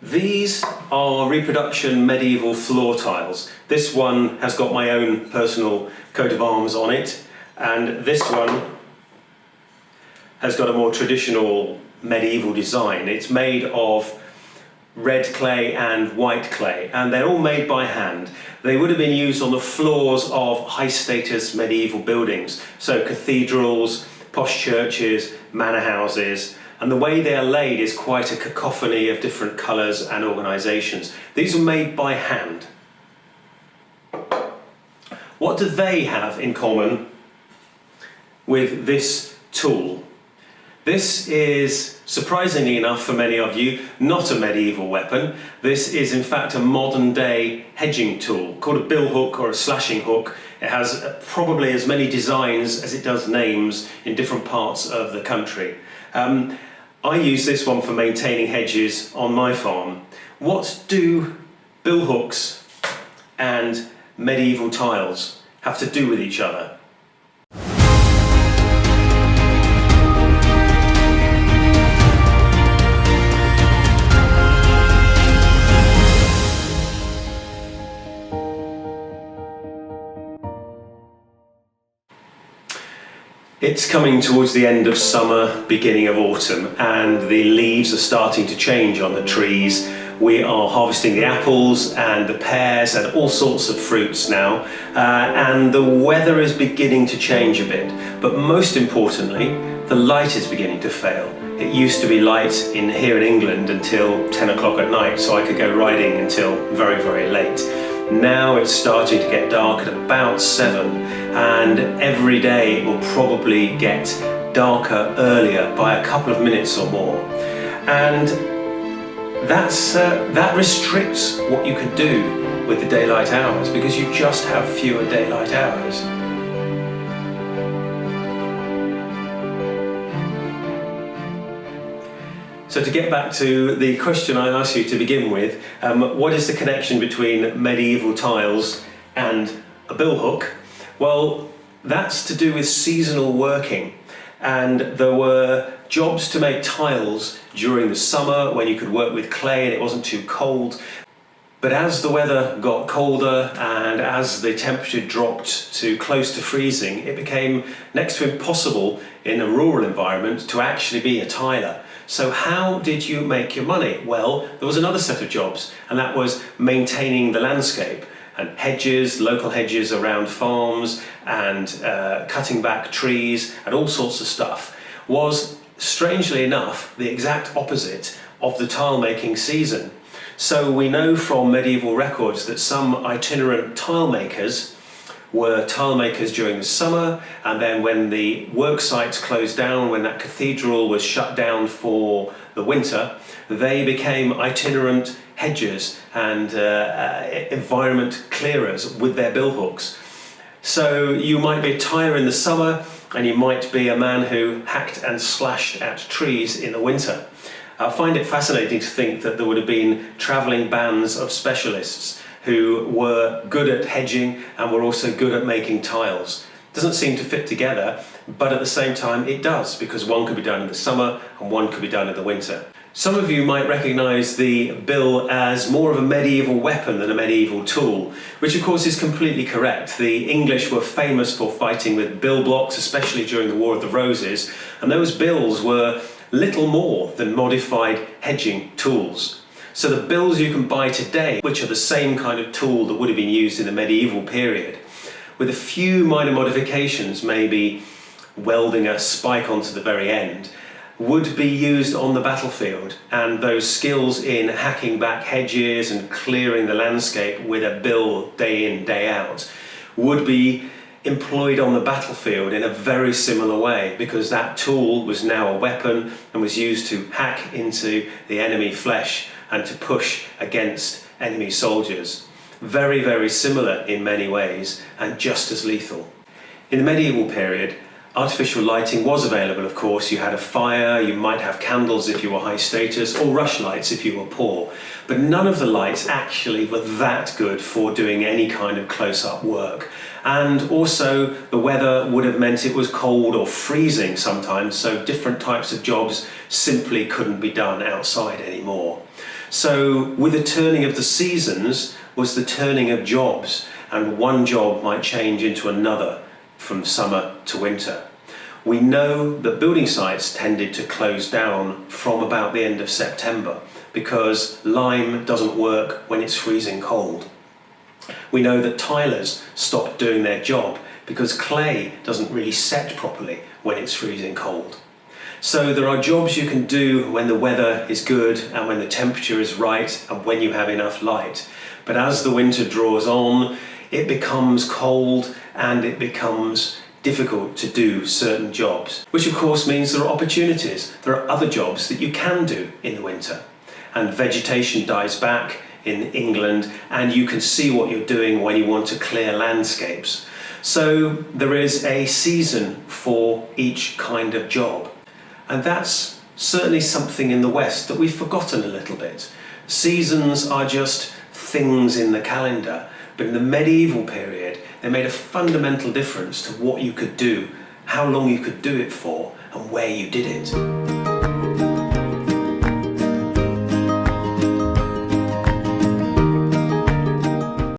These are reproduction medieval floor tiles. This one has got my own personal coat of arms on it, and this one has got a more traditional medieval design. It's made of red clay and white clay, and they're all made by hand. They would have been used on the floors of high status medieval buildings, so cathedrals, posh churches, manor houses, and the way they are laid is quite a cacophony of different colours and organisations. These are made by hand. What do they have in common with this tool? This is, surprisingly enough for many of you, not a medieval weapon. This is in fact a modern day hedging tool called a billhook or a slashing hook. It has probably as many designs as it does names in different parts of the country. I use this one for maintaining hedges on my farm. What do billhooks and medieval tiles have to do with each other? It's coming towards the end of summer, beginning of autumn, and the leaves are starting to change on the trees. We are harvesting the apples and the pears and all sorts of fruits now, and the weather is beginning to change a bit. But most importantly, the light is beginning to fail. It used to be light here in England until 10 o'clock at night, so I could go riding until very, very late. Now it's starting to get dark at about 7, and every day it will probably get darker earlier by a couple of minutes or more. And that restricts what you can do with the daylight hours, because you just have fewer daylight hours. So to get back to the question I asked you to begin with, what is the connection between medieval tiles and a billhook? Well, that's to do with seasonal working, and there were jobs to make tiles during the summer when you could work with clay and it wasn't too cold. But as the weather got colder and as the temperature dropped to close to freezing, it became next to impossible in a rural environment to actually be a tiler. So how did you make your money? Well, there was another set of jobs, and that was maintaining the landscape and hedges, local hedges around farms, and cutting back trees and all sorts of stuff was, strangely enough, the exact opposite of the tile making season. So we know from medieval records that some itinerant tile makers were tile makers during the summer, and then when the work sites closed down, when that cathedral was shut down for the winter, they became itinerant hedgers and environment clearers with their billhooks. So you might be a tiler in the summer, and you might be a man who hacked and slashed at trees in the winter. I find it fascinating to think that there would have been travelling bands of specialists who were good at hedging and were also good at making tiles. Doesn't seem to fit together, but at the same time it does, because one could be done in the summer and one could be done in the winter. Some of you might recognise the bill as more of a medieval weapon than a medieval tool, which of course is completely correct. The English were famous for fighting with bill blocks, especially during the War of the Roses, and those bills were little more than modified hedging tools. So the bills you can buy today, which are the same kind of tool that would have been used in the medieval period, with a few minor modifications, maybe welding a spike onto the very end, would be used on the battlefield, and those skills in hacking back hedges and clearing the landscape with a bill day in, day out would be employed on the battlefield in a very similar way, because that tool was now a weapon and was used to hack into the enemy flesh and to push against enemy soldiers. Very, very similar in many ways, and just as lethal. In the medieval period, artificial lighting was available, of course. You had a fire, you might have candles if you were high status, or rushlights if you were poor. But none of the lights actually were that good for doing any kind of close-up work. And also the weather would have meant it was cold or freezing sometimes, so different types of jobs simply couldn't be done outside anymore. So with the turning of the seasons was the turning of jobs, and one job might change into another from summer to winter. We know that building sites tended to close down from about the end of September because lime doesn't work when it's freezing cold. We know that tilers stopped doing their job because clay doesn't really set properly when it's freezing cold. So there are jobs you can do when the weather is good and when the temperature is right and when you have enough light. But as the winter draws on, it becomes cold and it becomes difficult to do certain jobs, which of course means there are opportunities. There are other jobs that you can do in the winter, and vegetation dies back in England and you can see what you're doing when you want to clear landscapes. So there is a season for each kind of job, and that's certainly something in the West that we've forgotten a little bit. Seasons are just things in the calendar, but in the medieval period they made a fundamental difference to what you could do, how long you could do it for, and where you did it.